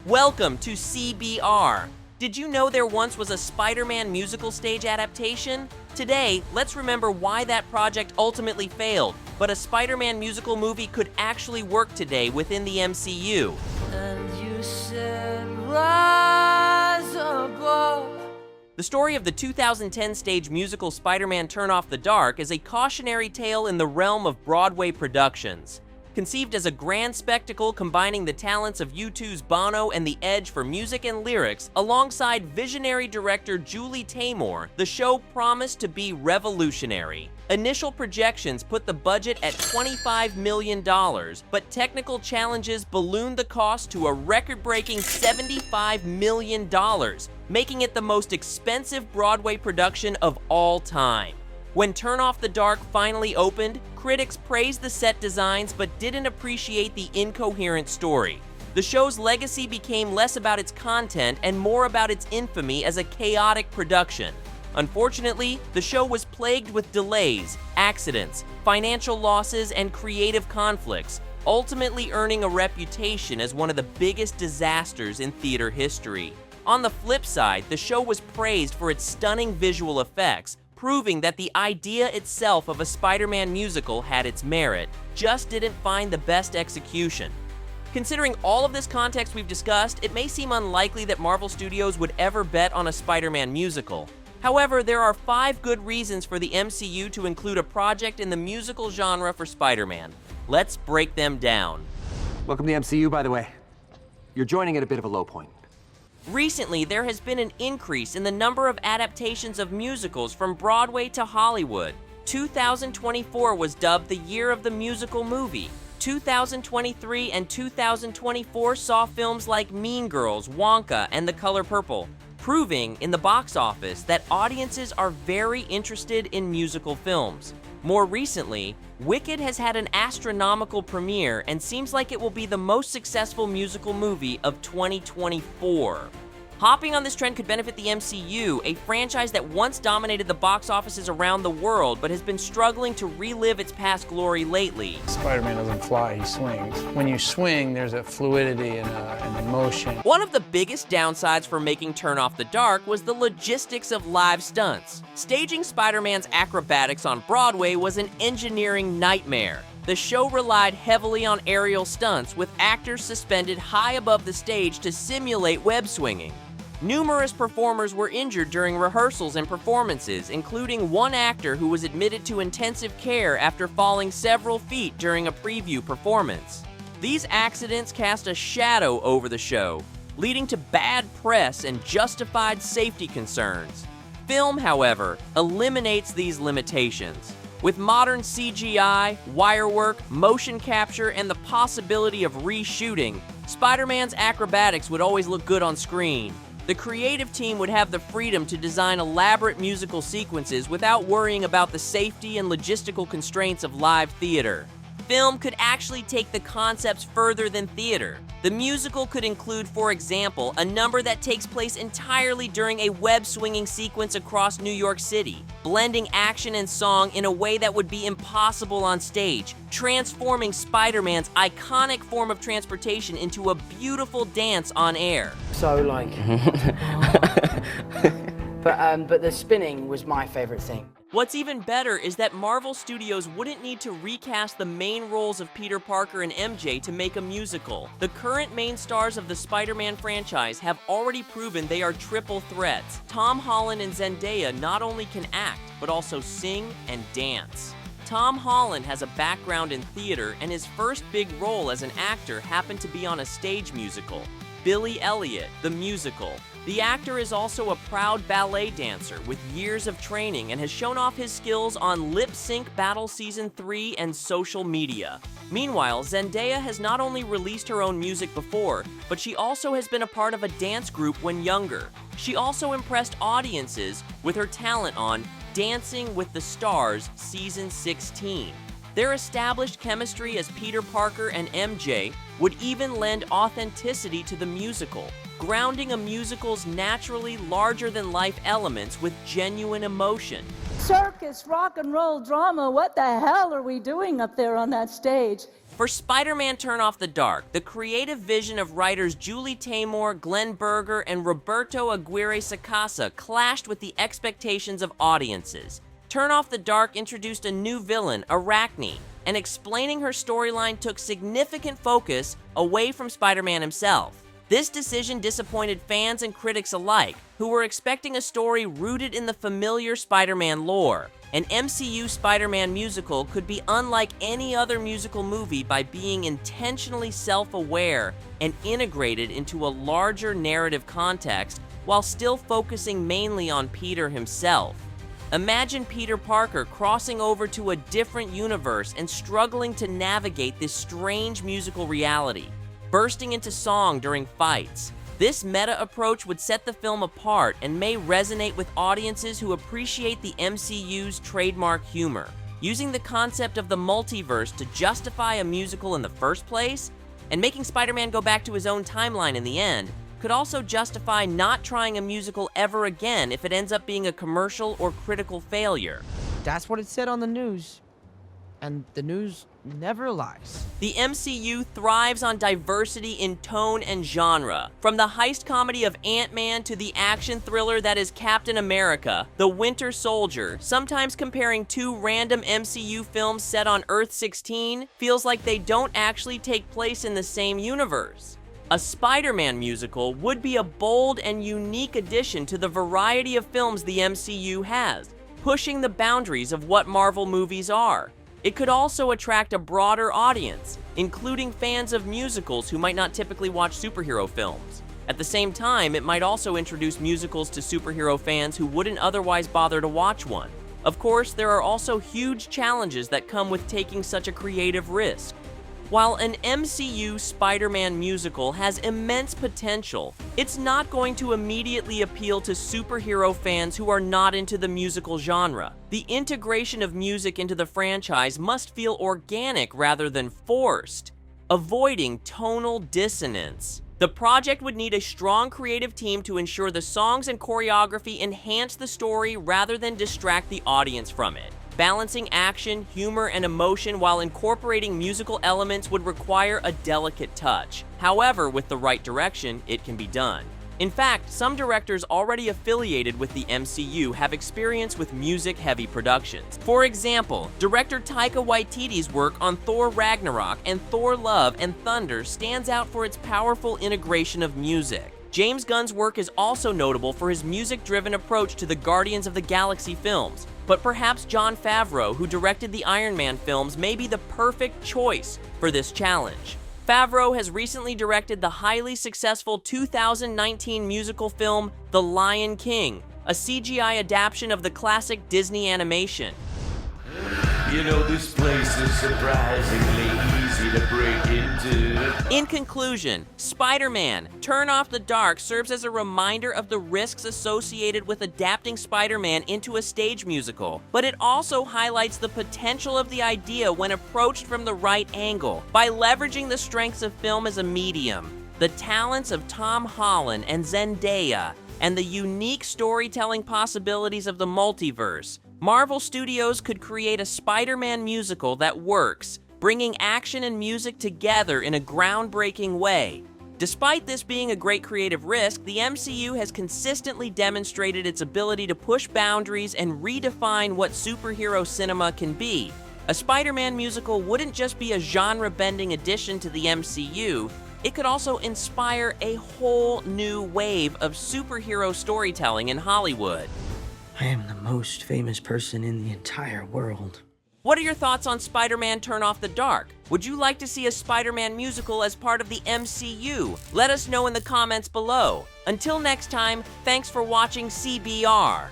Welcome to CBR. Did you know there once was a Spider-Man musical stage adaptation? Today, let's remember why that project ultimately failed, but a Spider-Man musical movie could actually work today within the MCU. And you said, rise above. The story of the 2010 stage musical Spider-Man Turn Off the Dark is a cautionary tale in the realm of Broadway productions. Conceived as a grand spectacle combining the talents of U2's Bono and The Edge for music and lyrics, alongside visionary director Julie Taymor, the show promised to be revolutionary. Initial projections put the budget at $25 million, but technical challenges ballooned the cost to a record-breaking $75 million, making it the most expensive Broadway production of all time. When Turn Off the Dark finally opened, critics praised the set designs but didn't appreciate the incoherent story. The show's legacy became less about its content and more about its infamy as a chaotic production. Unfortunately, the show was plagued with delays, accidents, financial losses, and creative conflicts, ultimately earning a reputation as one of the biggest disasters in theater history. On the flip side, the show was praised for its stunning visual effects, proving that the idea itself of a Spider-Man musical had its merit, just didn't find the best execution. Considering all of this context we've discussed, it may seem unlikely that Marvel Studios would ever bet on a Spider-Man musical. However, there are 5 good reasons for the MCU to include a project in the musical genre for Spider-Man. Let's break them down. Welcome to the MCU, by the way. You're joining at a bit of a low point. Recently, there has been an increase in the number of adaptations of musicals from Broadway to Hollywood. 2024 was dubbed the year of the musical movie. 2023 and 2024 saw films like Mean Girls, Wonka, and The Color Purple, proving in the box office that audiences are very interested in musical films. More recently, Wicked has had an astronomical premiere and seems like it will be the most successful musical movie of 2024. Hopping on this trend could benefit the MCU, a franchise that once dominated the box offices around the world but has been struggling to relive its past glory lately. Spider-Man doesn't fly, he swings. When you swing, there's a fluidity and an emotion. One of the biggest downsides for making Turn Off the Dark was the logistics of live stunts. Staging Spider-Man's acrobatics on Broadway was an engineering nightmare. The show relied heavily on aerial stunts, with actors suspended high above the stage to simulate web swinging. Numerous performers were injured during rehearsals and performances, including one actor who was admitted to intensive care after falling several feet during a preview performance. These accidents cast a shadow over the show, leading to bad press and justified safety concerns. Film, however, eliminates these limitations. With modern CGI, wirework, motion capture, and the possibility of reshooting, Spider-Man's acrobatics would always look good on screen. The creative team would have the freedom to design elaborate musical sequences without worrying about the safety and logistical constraints of live theater. Film could actually take the concepts further than theater. The musical could include, for example, a number that takes place entirely during a web-swinging sequence across New York City, blending action and song in a way that would be impossible on stage, transforming Spider-Man's iconic form of transportation into a beautiful dance on air. So like, but the spinning was my favorite thing. What's even better is that Marvel Studios wouldn't need to recast the main roles of Peter Parker and MJ to make a musical. The current main stars of the Spider-Man franchise have already proven they are triple threats. Tom Holland and Zendaya not only can act, but also sing and dance. Tom Holland has a background in theater, and his first big role as an actor happened to be on a stage musical, Billy Elliot, the musical. The actor is also a proud ballet dancer with years of training and has shown off his skills on Lip Sync Battle Season 3 and social media. Meanwhile, Zendaya has not only released her own music before, but she also has been a part of a dance group when younger. She also impressed audiences with her talent on Dancing with the Stars Season 16. Their established chemistry as Peter Parker and MJ would even lend authenticity to the musical, grounding a musical's naturally larger-than-life elements with genuine emotion. Circus, rock and roll, drama, what the hell are we doing up there on that stage? For Spider-Man Turn Off the Dark, the creative vision of writers Julie Taymor, Glenn Berger, and Roberto Aguirre Sacasa clashed with the expectations of audiences. Turn Off the Dark introduced a new villain, Arachne, and explaining her storyline took significant focus away from Spider-Man himself. This decision disappointed fans and critics alike, who were expecting a story rooted in the familiar Spider-Man lore. An MCU Spider-Man musical could be unlike any other musical movie by being intentionally self-aware and integrated into a larger narrative context while still focusing mainly on Peter himself. Imagine Peter Parker crossing over to a different universe and struggling to navigate this strange musical reality, bursting into song during fights. This meta approach would set the film apart and may resonate with audiences who appreciate the MCU's trademark humor. Using the concept of the multiverse to justify a musical in the first place, and making Spider-Man go back to his own timeline in the end, could also justify not trying a musical ever again if it ends up being a commercial or critical failure. That's what it said on the news. And the news never lies. The MCU thrives on diversity in tone and genre. From the heist comedy of Ant-Man to the action thriller that is Captain America, The Winter Soldier, sometimes comparing two random MCU films set on Earth-16 feels like they don't actually take place in the same universe. A Spider-Man musical would be a bold and unique addition to the variety of films the MCU has, pushing the boundaries of what Marvel movies are. It could also attract a broader audience, including fans of musicals who might not typically watch superhero films. At the same time, it might also introduce musicals to superhero fans who wouldn't otherwise bother to watch one. Of course, there are also huge challenges that come with taking such a creative risk. While an MCU Spider-Man musical has immense potential, it's not going to immediately appeal to superhero fans who are not into the musical genre. The integration of music into the franchise must feel organic rather than forced, avoiding tonal dissonance. The project would need a strong creative team to ensure the songs and choreography enhance the story rather than distract the audience from it. Balancing action, humor, and emotion while incorporating musical elements would require a delicate touch. However, with the right direction, it can be done. In fact, some directors already affiliated with the MCU have experience with music-heavy productions. For example, director Taika Waititi's work on Thor Ragnarok and Thor Love and Thunder stands out for its powerful integration of music. James Gunn's work is also notable for his music-driven approach to the Guardians of the Galaxy films, but perhaps Jon Favreau, who directed the Iron Man films, may be the perfect choice for this challenge. Favreau has recently directed the highly successful 2019 musical film The Lion King, a CGI adaptation of the classic Disney animation. You know, this place is surprisingly easy to break into. In conclusion, Spider-Man Turn Off the Dark serves as a reminder of the risks associated with adapting Spider-Man into a stage musical, but it also highlights the potential of the idea when approached from the right angle. By leveraging the strengths of film as a medium, the talents of Tom Holland and Zendaya, and the unique storytelling possibilities of the multiverse, Marvel Studios could create a Spider-Man musical that works, bringing action and music together in a groundbreaking way. Despite this being a great creative risk, the MCU has consistently demonstrated its ability to push boundaries and redefine what superhero cinema can be. A Spider-Man musical wouldn't just be a genre-bending addition to the MCU, it could also inspire a whole new wave of superhero storytelling in Hollywood. I am the most famous person in the entire world. What are your thoughts on Spider-Man Turn Off the Dark? Would you like to see a Spider-Man musical as part of the MCU? Let us know in the comments below. Until next time, thanks for watching CBR.